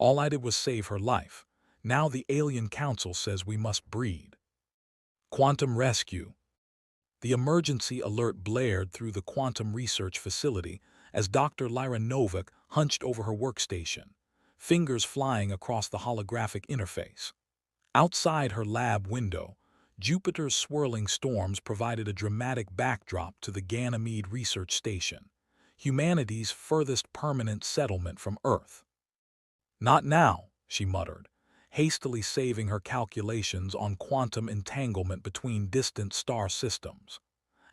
All I did was save her life. Now the alien council says we must breed. Quantum rescue. The emergency alert blared through the quantum research facility as Dr. Lyra Novak hunched over her workstation, fingers flying across the holographic interface. Outside her lab window, Jupiter's swirling storms provided a dramatic backdrop to the Ganymede Research Station, humanity's furthest permanent settlement from Earth. "Not now," she muttered, hastily saving her calculations on quantum entanglement between distant star systems.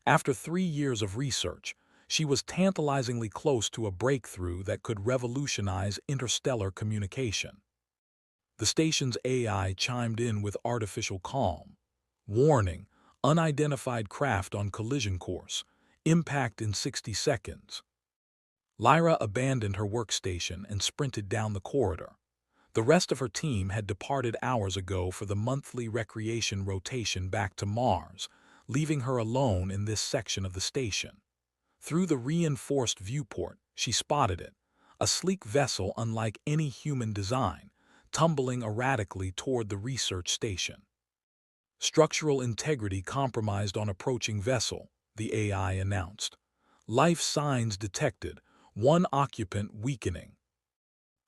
After 3 years of research, she was tantalizingly close to a breakthrough that could revolutionize interstellar communication. The station's AI chimed in with artificial calm. "Warning, unidentified craft on collision course. Impact in 60 seconds. Lyra abandoned her workstation and sprinted down the corridor. The rest of her team had departed hours ago for the monthly recreation rotation back to Mars, leaving her alone in this section of the station. Through the reinforced viewport, she spotted it, a sleek vessel unlike any human design, tumbling erratically toward the research station. "Structural integrity compromised on approaching vessel," the AI announced. "Life signs detected, one occupant weakening."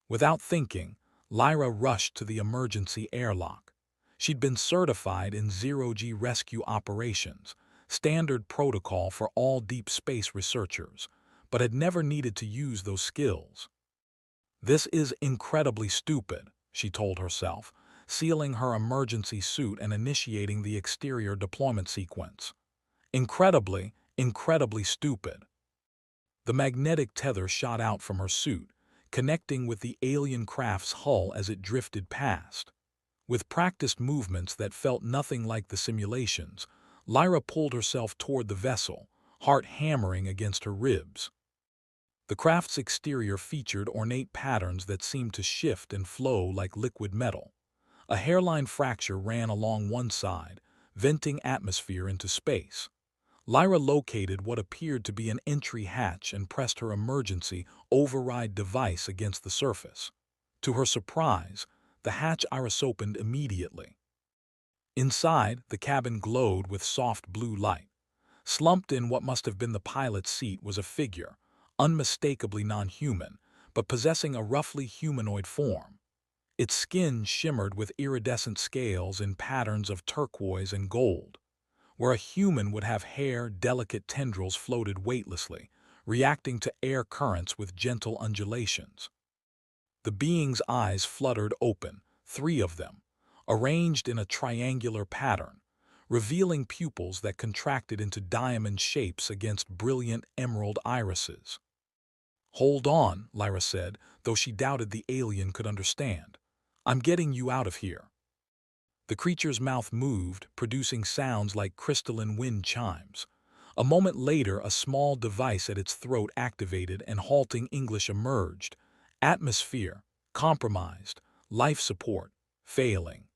Without thinking, Lyra rushed to the emergency airlock. She'd been certified in zero-G rescue operations, standard protocol for all deep space researchers, but had never needed to use those skills. "This is incredibly stupid," she told herself, sealing her emergency suit and initiating the exterior deployment sequence. Incredibly stupid. The magnetic tether shot out from her suit, connecting with the alien craft's hull as it drifted past. With practiced movements that felt nothing like the simulations, Lyra pulled herself toward the vessel, heart hammering against her ribs. The craft's exterior featured ornate patterns that seemed to shift and flow like liquid metal. A hairline fracture ran along one side, venting atmosphere into space. Lyra located what appeared to be an entry hatch and pressed her emergency override device against the surface. To her surprise, the hatch iris opened immediately. Inside, the cabin glowed with soft blue light. Slumped in what must have been the pilot's seat was a figure, unmistakably non-human, but possessing a roughly humanoid form. Its skin shimmered with iridescent scales in patterns of turquoise and gold. Where a human would have hair, delicate tendrils floated weightlessly, reacting to air currents with gentle undulations. The being's eyes fluttered open, 3 of them, arranged in a triangular pattern, revealing pupils that contracted into diamond shapes against brilliant emerald irises. "Hold on," Lyra said, though she doubted the alien could understand. "I'm getting you out of here." The creature's mouth moved, producing sounds like crystalline wind chimes. A moment later, a small device at its throat activated and halting English emerged. "Atmosphere, compromised. Life support, failing."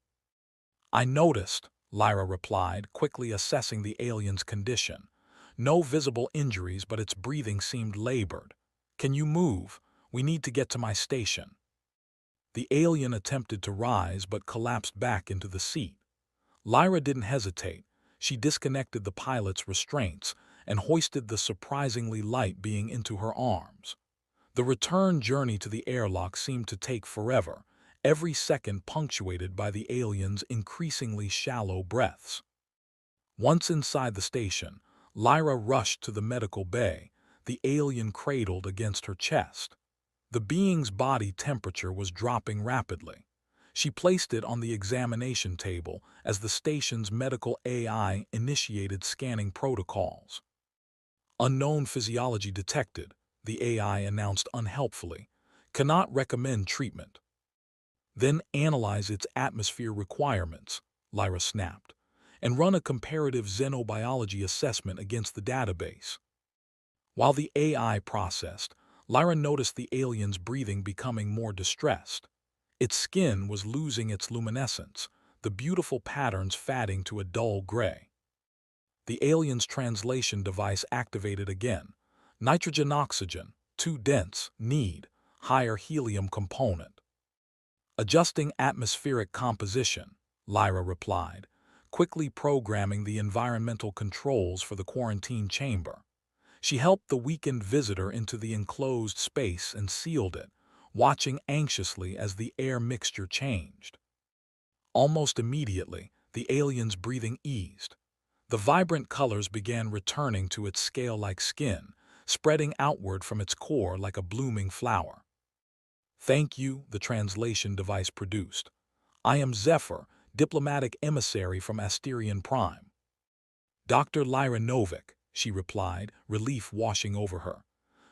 "I noticed," Lyra replied, quickly assessing the alien's condition. "No visible injuries, but its breathing seemed labored. Can you move? We need to get to my station." The alien attempted to rise but collapsed back into the seat. Lyra didn't hesitate. She disconnected the pilot's restraints and hoisted the surprisingly light being into her arms. The return journey to the airlock seemed to take forever, every second punctuated by the alien's increasingly shallow breaths. Once inside the station, Lyra rushed to the medical bay, the alien cradled against her chest. The being's body temperature was dropping rapidly. She placed it on the examination table as the station's medical AI initiated scanning protocols. "Unknown physiology detected," the AI announced unhelpfully. "Cannot recommend treatment." "Then analyze its atmosphere requirements," Lyra snapped, "and run a comparative xenobiology assessment against the database." While the AI processed, Lyra noticed the alien's breathing becoming more distressed. Its skin was losing its luminescence, the beautiful patterns fading to a dull gray. The alien's translation device activated again. "Nitrogen-oxygen, too dense, need higher helium component." Adjusting atmospheric composition, Lyra replied, quickly programming the environmental controls for the quarantine chamber. She helped the weakened visitor into the enclosed space and sealed it, watching anxiously as the air mixture changed. Almost immediately, the alien's breathing eased. The vibrant colors began returning to its scale-like skin, spreading outward from its core like a blooming flower. "Thank you," the translation device produced. "I am Zephyr, diplomatic emissary from Asterion Prime." "Dr. Lyra Novik," she replied, relief washing over her.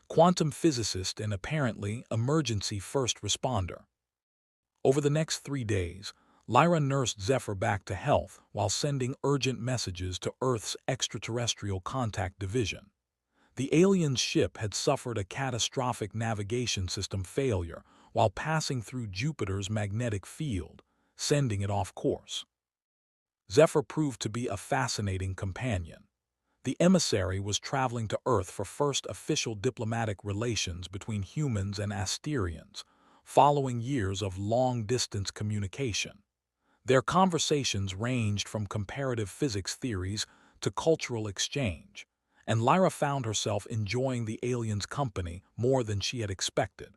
"Quantum physicist and apparently emergency first responder." Over the next 3 days, Lyra nursed Zephyr back to health while sending urgent messages to Earth's extraterrestrial contact division. The alien's ship had suffered a catastrophic navigation system failure while passing through Jupiter's magnetic field, sending it off course. Zephyr proved to be a fascinating companion. The emissary was traveling to Earth for first official diplomatic relations between humans and Asterians, following years of long-distance communication. Their conversations ranged from comparative physics theories to cultural exchange, and Lyra found herself enjoying the alien's company more than she had expected.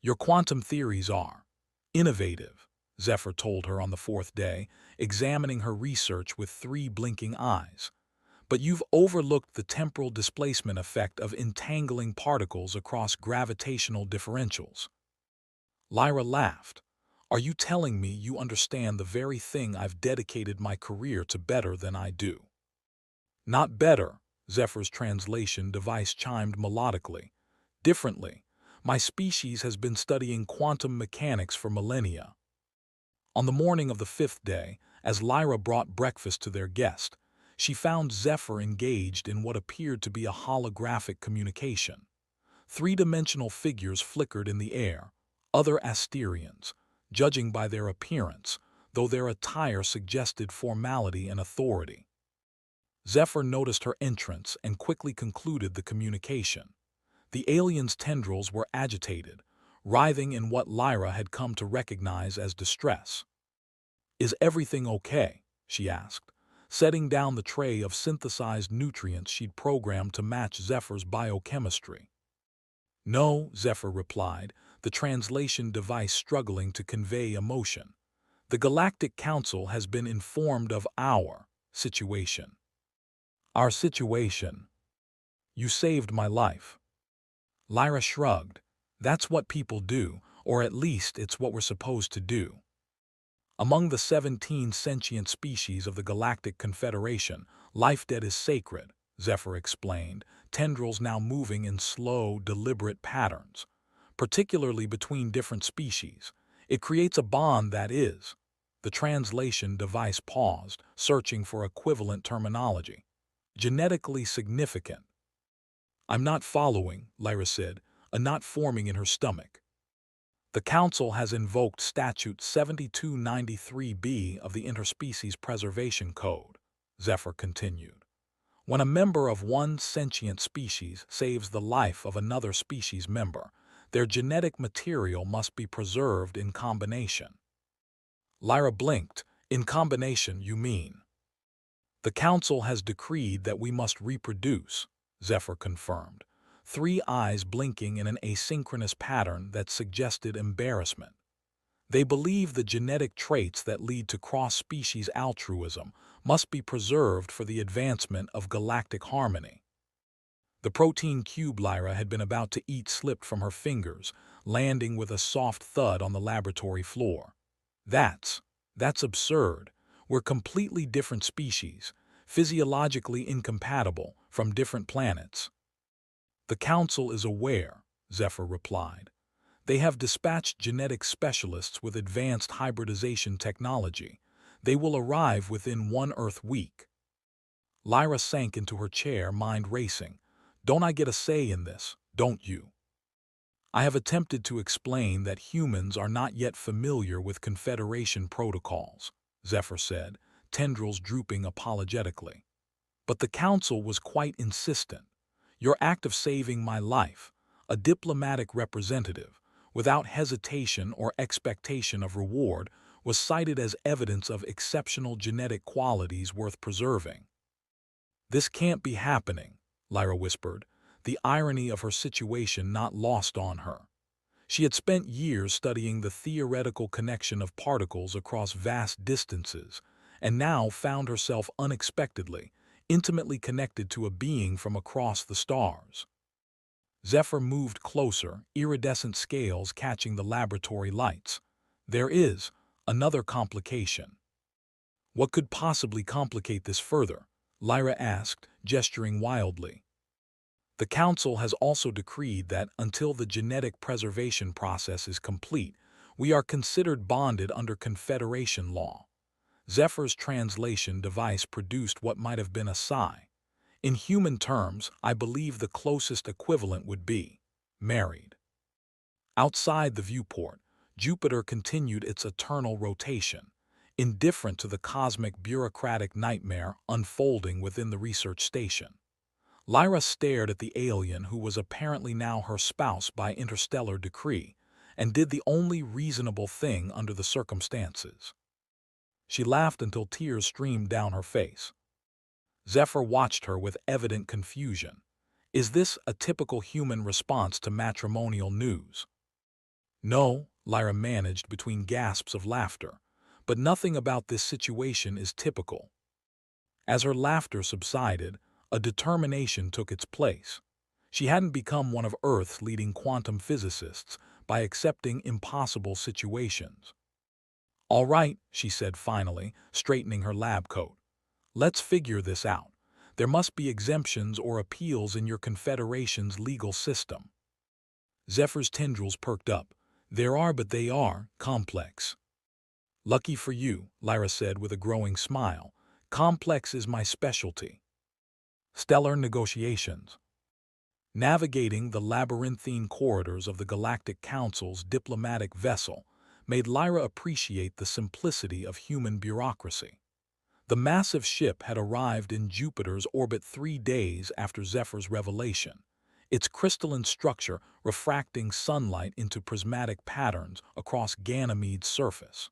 "Your quantum theories are innovative," Zephyr told her on the 4th day, examining her research with 3 blinking eyes. "But you've overlooked the temporal displacement effect of entangling particles across gravitational differentials." Lyra laughed. "Are you telling me you understand the very thing I've dedicated my career to better than I do?" "Not better," Zephyr's translation device chimed melodically. "Differently. My species has been studying quantum mechanics for millennia." On the morning of the 5th day, as Lyra brought breakfast to their guest, she found Zephyr engaged in what appeared to be a holographic communication. 3-dimensional figures flickered in the air, other Asterians, judging by their appearance, though their attire suggested formality and authority. Zephyr noticed her entrance and quickly concluded the communication. The alien's tendrils were agitated, writhing in what Lyra had come to recognize as distress. "Is everything okay?" she asked, setting down the tray of synthesized nutrients she'd programmed to match Zephyr's biochemistry. "No," Zephyr replied, the translation device struggling to convey emotion. "The Galactic Council has been informed of our situation." "Our situation? You saved my life." Lyra shrugged. "That's what people do, or at least it's what we're supposed to do." "Among the 17 sentient species of the Galactic Confederation, life debt is sacred," Zephyr explained, tendrils now moving in slow, deliberate patterns. "Particularly between different species. It creates a bond that is." The translation device paused, searching for equivalent terminology. "Genetically significant." "I'm not following," Lyra said, a knot forming in her stomach. "The Council has invoked Statute 7293B of the Interspecies Preservation Code," Zephyr continued. "When a member of one sentient species saves the life of another species member, their genetic material must be preserved in combination." Lyra blinked. "In combination, you mean?" "The Council has decreed that we must reproduce," Zephyr confirmed, 3 eyes blinking in an asynchronous pattern that suggested embarrassment. "They believe the genetic traits that lead to cross-species altruism must be preserved for the advancement of galactic harmony." The protein cube Lyra had been about to eat slipped from her fingers, landing with a soft thud on the laboratory floor. That's absurd. We're completely different species, physiologically incompatible, from different planets." "The Council is aware," Zephyr replied. "They have dispatched genetic specialists with advanced hybridization technology. They will arrive within 1 Earth week." Lyra sank into her chair, mind racing. "Don't I get a say in this, don't you?" "I have attempted to explain that humans are not yet familiar with Confederation protocols," Zephyr said, tendrils drooping apologetically. "But the Council was quite insistent. Your act of saving my life, a diplomatic representative, without hesitation or expectation of reward, was cited as evidence of exceptional genetic qualities worth preserving. "This can't be happening," Lyra whispered, the irony of her situation not lost on her. She had spent years studying the theoretical connection of particles across vast distances, and now found herself unexpectedly, intimately connected to a being from across the stars. Zephyr moved closer, iridescent scales catching the laboratory lights. "There is another complication." "What could possibly complicate this further?" Lyra asked, gesturing wildly. "The Council has also decreed that, until the genetic preservation process is complete, we are considered bonded under Confederation law." Zephyr's translation device produced what might have been a sigh. "In human terms, I believe the closest equivalent would be married." Outside the viewport, Jupiter continued its eternal rotation, indifferent to the cosmic bureaucratic nightmare unfolding within the research station. Lyra stared at the alien who was apparently now her spouse by interstellar decree, and did the only reasonable thing under the circumstances. She laughed until tears streamed down her face. Zephyr watched her with evident confusion. "Is this a typical human response to matrimonial news?" "No," Lyra managed between gasps of laughter, "but nothing about this situation is typical." As her laughter subsided, a determination took its place. She hadn't become one of Earth's leading quantum physicists by accepting impossible situations. "All right," she said finally, straightening her lab coat. "Let's figure this out. There must be exemptions or appeals in your Confederation's legal system." Zephyr's tendrils perked up. "There are, but they are complex." "Lucky for you," Lyra said with a growing smile. "Complex is my specialty." Stellar negotiations. Navigating the labyrinthine corridors of the Galactic Council's diplomatic vessel made Lyra appreciate the simplicity of human bureaucracy. The massive ship had arrived in Jupiter's orbit 3 days after Zephyr's revelation, its crystalline structure refracting sunlight into prismatic patterns across Ganymede's surface.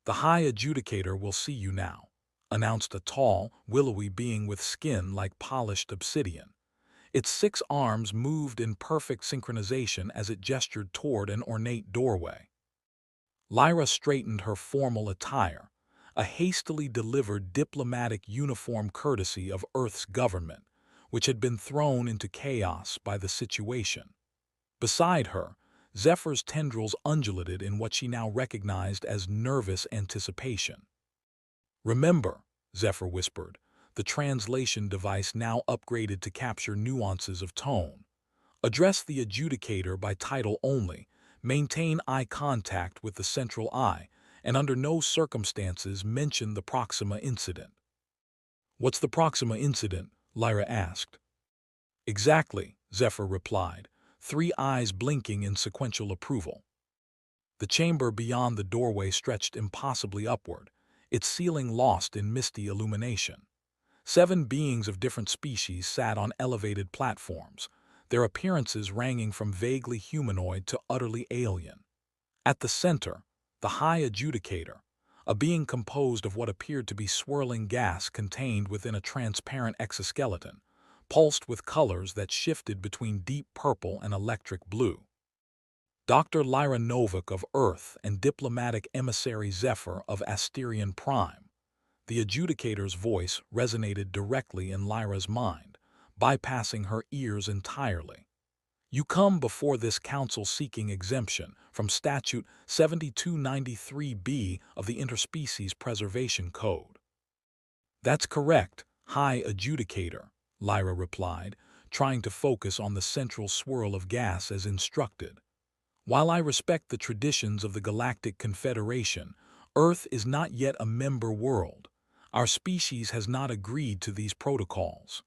"The High Adjudicator will see you now," announced a tall, willowy being with skin like polished obsidian. Its 6 arms moved in perfect synchronization as it gestured toward an ornate doorway. Lyra straightened her formal attire, a hastily delivered diplomatic uniform courtesy of Earth's government, which had been thrown into chaos by the situation. Beside her, Zephyr's tendrils undulated in what she now recognized as nervous anticipation. "Remember," Zephyr whispered, the translation device now upgraded to capture nuances of tone. "Address the adjudicator by title only, maintain eye contact with the central eye, and under no circumstances mention the Proxima incident." "What's the Proxima incident?" Lyra asked. "Exactly," Zephyr replied, 3 eyes blinking in sequential approval. The chamber beyond the doorway stretched impossibly upward, its ceiling lost in misty illumination. 7 beings of different species sat on elevated platforms, their appearances ranging from vaguely humanoid to utterly alien. At the center, the High Adjudicator, a being composed of what appeared to be swirling gas contained within a transparent exoskeleton, pulsed with colors that shifted between deep purple and electric blue. Dr. Lyra Novak of Earth and diplomatic emissary Zephyr of Asterion Prime. The adjudicator's voice resonated directly in Lyra's mind, bypassing her ears entirely. "You come before this council seeking exemption from Statute 7293B of the Interspecies Preservation Code." "That's correct, High Adjudicator," Lyra replied, trying to focus on the central swirl of gas as instructed. "While I respect the traditions of the Galactic Confederation, Earth is not yet a member world. Our species has not agreed to these protocols."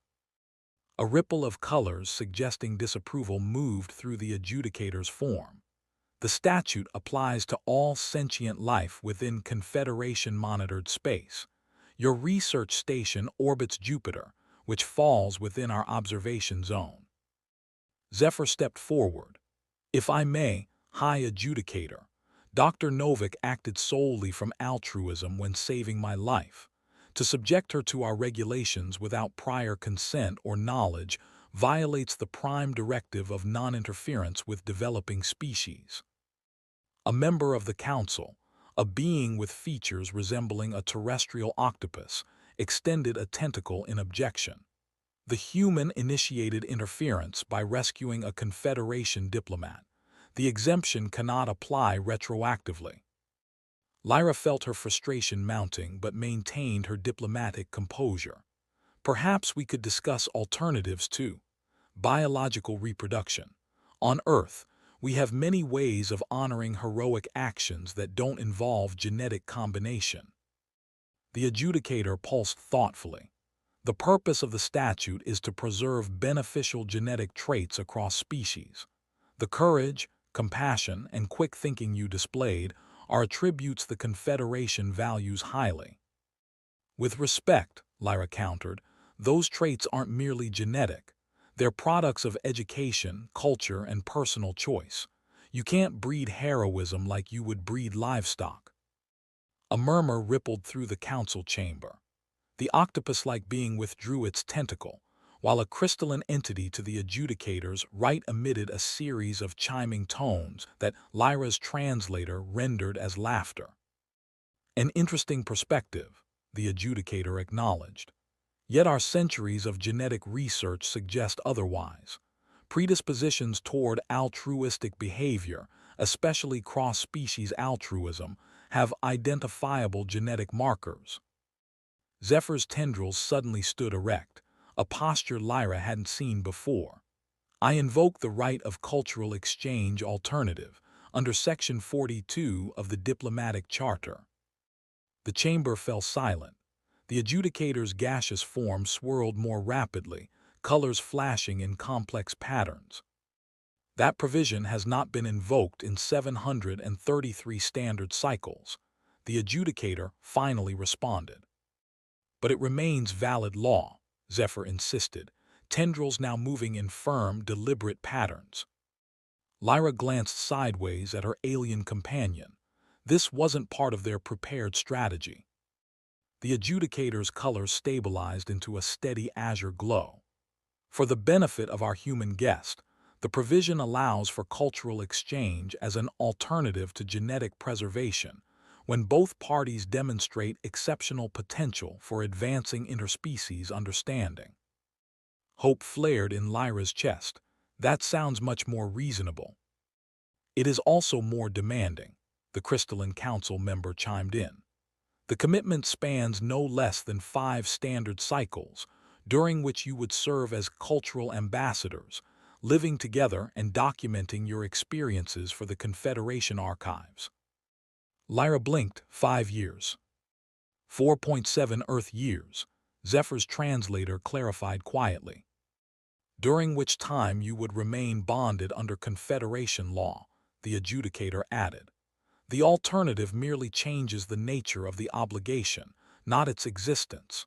A ripple of colors suggesting disapproval moved through the adjudicator's form. "The statute applies to all sentient life within Confederation-monitored space. Your research station orbits Jupiter, which falls within our observation zone." Zephyr stepped forward. "If I may, High Adjudicator. Dr. Novik acted solely from altruism when saving my life. To subject her to our regulations without prior consent or knowledge violates the prime directive of non-interference with developing species. A member of the council, a being with features resembling a terrestrial octopus, extended a tentacle in objection. The human initiated interference by rescuing a Confederation diplomat. The exemption cannot apply retroactively. Lyra felt her frustration mounting but maintained her diplomatic composure. Perhaps we could discuss alternatives too. Biological reproduction. On Earth, we have many ways of honoring heroic actions that don't involve genetic combination. The adjudicator pulsed thoughtfully. The purpose of the statute is to preserve beneficial genetic traits across species. The courage, compassion, and quick thinking you displayed are attributes the Confederation values highly. With respect, Lyra countered, those traits aren't merely genetic. They're products of education, culture, and personal choice. You can't breed heroism like you would breed livestock. A murmur rippled through the council chamber. The octopus-like being withdrew its tentacle, while a crystalline entity to the adjudicator's right emitted a series of chiming tones that Lyra's translator rendered as laughter. An interesting perspective, the adjudicator acknowledged. Yet our centuries of genetic research suggest otherwise. Predispositions toward altruistic behavior, especially cross-species altruism, have identifiable genetic markers. Zephyr's tendrils suddenly stood erect, a posture Lyra hadn't seen before. I invoke the right of cultural exchange alternative under Section 42 of the Diplomatic Charter. The chamber fell silent. The adjudicator's gaseous form swirled more rapidly, colors flashing in complex patterns. That provision has not been invoked in 733 standard cycles, the adjudicator finally responded. But it remains valid law, Zephyr insisted, tendrils now moving in firm, deliberate patterns. Lyra glanced sideways at her alien companion. This wasn't part of their prepared strategy. The adjudicator's color stabilized into a steady azure glow. For the benefit of our human guest, the provision allows for cultural exchange as an alternative to genetic preservation, when both parties demonstrate exceptional potential for advancing interspecies understanding. Hope flared in Lyra's chest. That sounds much more reasonable. It is also more demanding, the Crystalline Council member chimed in. The commitment spans no less than 5 standard cycles, during which you would serve as cultural ambassadors, living together and documenting your experiences for the Confederation archives. Lyra blinked. 5 years. 4.7 Earth years, Zephyr's translator clarified quietly. During which time you would remain bonded under Confederation law, the adjudicator added. The alternative merely changes the nature of the obligation, not its existence.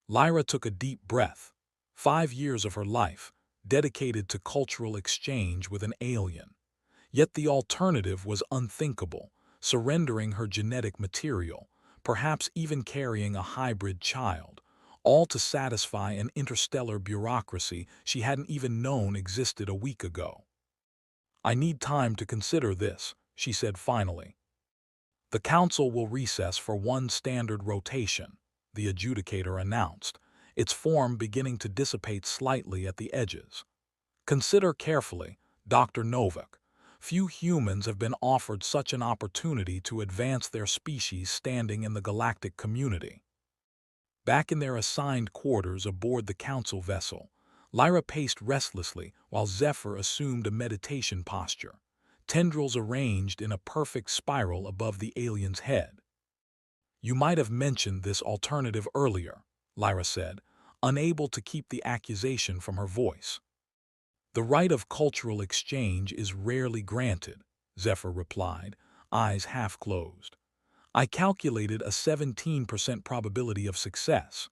Lyra took a deep breath. 5 years of her life, dedicated to cultural exchange with an alien. Yet the alternative was unthinkable, surrendering her genetic material, perhaps even carrying a hybrid child, all to satisfy an interstellar bureaucracy she hadn't even known existed a week ago. I need time to consider this, she said finally. The council will recess for 1 standard rotation, the adjudicator announced, its form beginning to dissipate slightly at the edges. Consider carefully, Dr. Novik. Few humans have been offered such an opportunity to advance their species standing in the galactic community. Back in their assigned quarters aboard the council vessel, Lyra paced restlessly while Zephyr assumed a meditation posture, tendrils arranged in a perfect spiral above the alien's head. You might have mentioned this alternative earlier, Lyra said, unable to keep the accusation from her voice. The right of cultural exchange is rarely granted, Zephyr replied, eyes half closed. I calculated a 17% probability of success.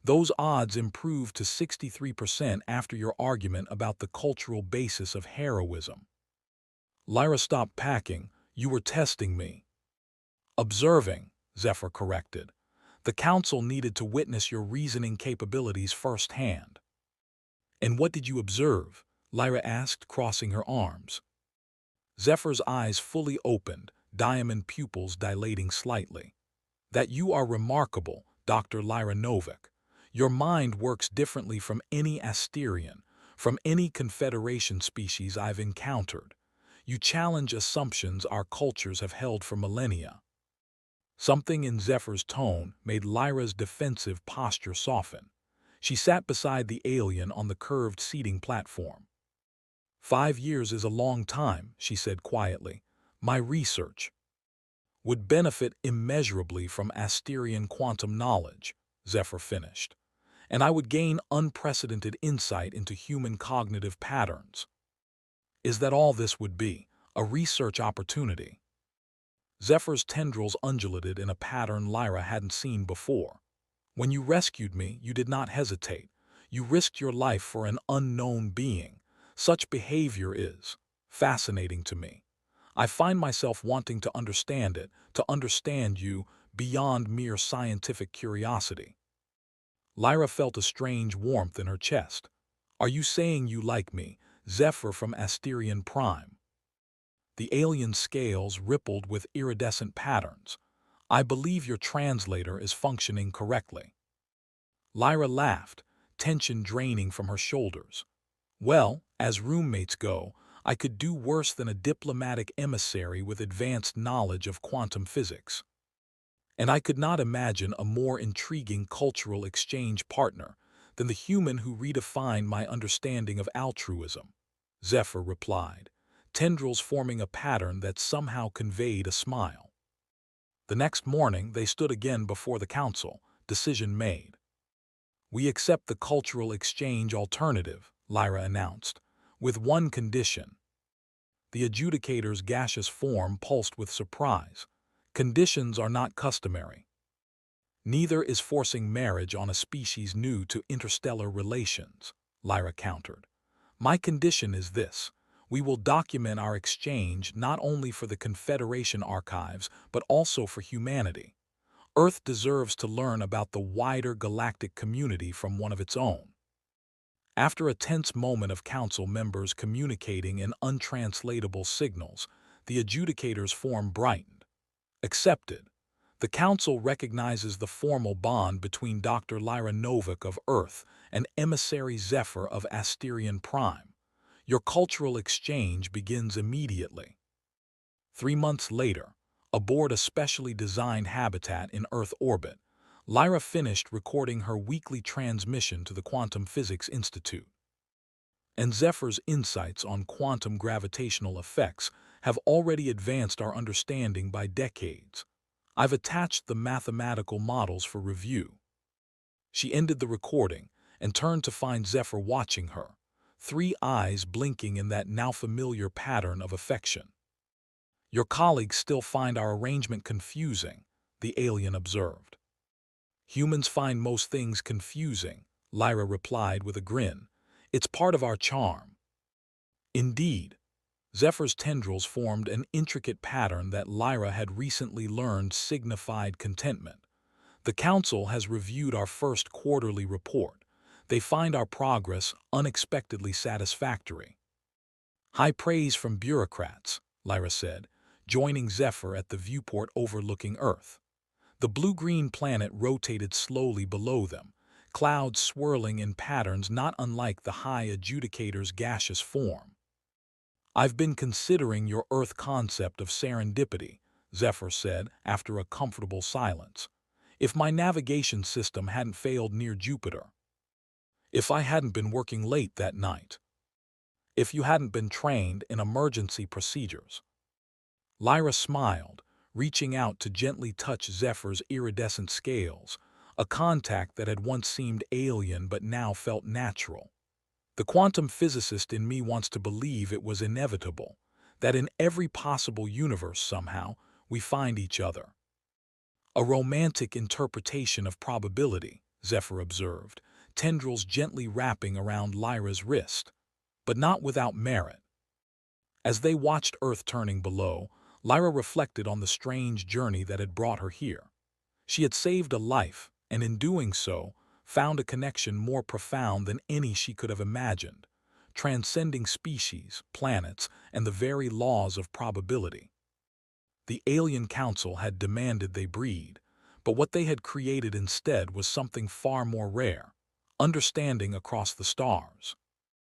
Those odds improved to 63% after your argument about the cultural basis of heroism. Lyra stopped packing. You were testing me. Observing, Zephyr corrected. The council needed to witness your reasoning capabilities firsthand. And what did you observe? Lyra asked, crossing her arms. Zephyr's eyes fully opened, diamond pupils dilating slightly. That you are remarkable, Dr. Lyra Novak. Your mind works differently from any Asterian, from any Confederation species I've encountered. You challenge assumptions our cultures have held for millennia. Something in Zephyr's tone made Lyra's defensive posture soften. She sat beside the alien on the curved seating platform. 5 years is a long time, she said quietly. My research would benefit immeasurably from Asterian quantum knowledge, Zephyr finished, and I would gain unprecedented insight into human cognitive patterns. Is that all this would be? A research opportunity? Zephyr's tendrils undulated in a pattern Lyra hadn't seen before. When you rescued me, you did not hesitate. You risked your life for an unknown being. Such behavior is fascinating to me. I find myself wanting to understand it, to understand you beyond mere scientific curiosity. Lyra felt a strange warmth in her chest. Are you saying you like me, Zephyr from Asterian Prime? The alien scales rippled with iridescent patterns. I believe your translator is functioning correctly. Lyra laughed, tension draining from her shoulders. Well, as roommates go, I could do worse than a diplomatic emissary with advanced knowledge of quantum physics. And I could not imagine a more intriguing cultural exchange partner than the human who redefined my understanding of altruism, Zephyr replied, tendrils forming a pattern that somehow conveyed a smile. The next morning they stood again before the council, decision made. We accept the cultural exchange alternative, Lyra announced, with one condition. The adjudicator's gaseous form pulsed with surprise. Conditions are not customary. Neither is forcing marriage on a species new to interstellar relations, Lyra countered. My condition is this. We will document our exchange not only for the Confederation archives, but also for humanity. Earth deserves to learn about the wider galactic community from one of its own. After a tense moment of council members communicating in untranslatable signals, the adjudicator's form brightened. Accepted. The council recognizes the formal bond between Dr. Lyra Novak of Earth and emissary Zephyr of Asterian Prime. Your cultural exchange begins immediately. 3 months later, aboard a specially designed habitat in Earth orbit, Lyra finished recording her weekly transmission to the Quantum Physics Institute. And Zephyr's insights on quantum gravitational effects have already advanced our understanding by decades. I've attached the mathematical models for review. She ended the recording and turned to find Zephyr watching her, 3 eyes blinking in that now familiar pattern of affection. Your colleagues still find our arrangement confusing, the alien observed. Humans find most things confusing, Lyra replied with a grin. It's part of our charm. Indeed. Zephyr's tendrils formed an intricate pattern that Lyra had recently learned signified contentment. The council has reviewed our first quarterly report. They find our progress unexpectedly satisfactory. High praise from bureaucrats, Lyra said, joining Zephyr at the viewport overlooking Earth. The blue-green planet rotated slowly below them, clouds swirling in patterns not unlike the high adjudicator's gaseous form. I've been considering your Earth concept of serendipity, Zephyr said after a comfortable silence. If my navigation system hadn't failed near Jupiter. If I hadn't been working late that night. If you hadn't been trained in emergency procedures. Lyra smiled, reaching out to gently touch Zephyr's iridescent scales, a contact that had once seemed alien but now felt natural. The quantum physicist in me wants to believe it was inevitable, that in every possible universe somehow we find each other. A romantic interpretation of probability, Zephyr observed, tendrils gently wrapping around Lyra's wrist, but not without merit. As they watched Earth turning below, Lyra reflected on the strange journey that had brought her here. She had saved a life, and in doing so, found a connection more profound than any she could have imagined, transcending species, planets, and the very laws of probability. The alien council had demanded they breed, but what they had created instead was something far more rare: understanding across the stars.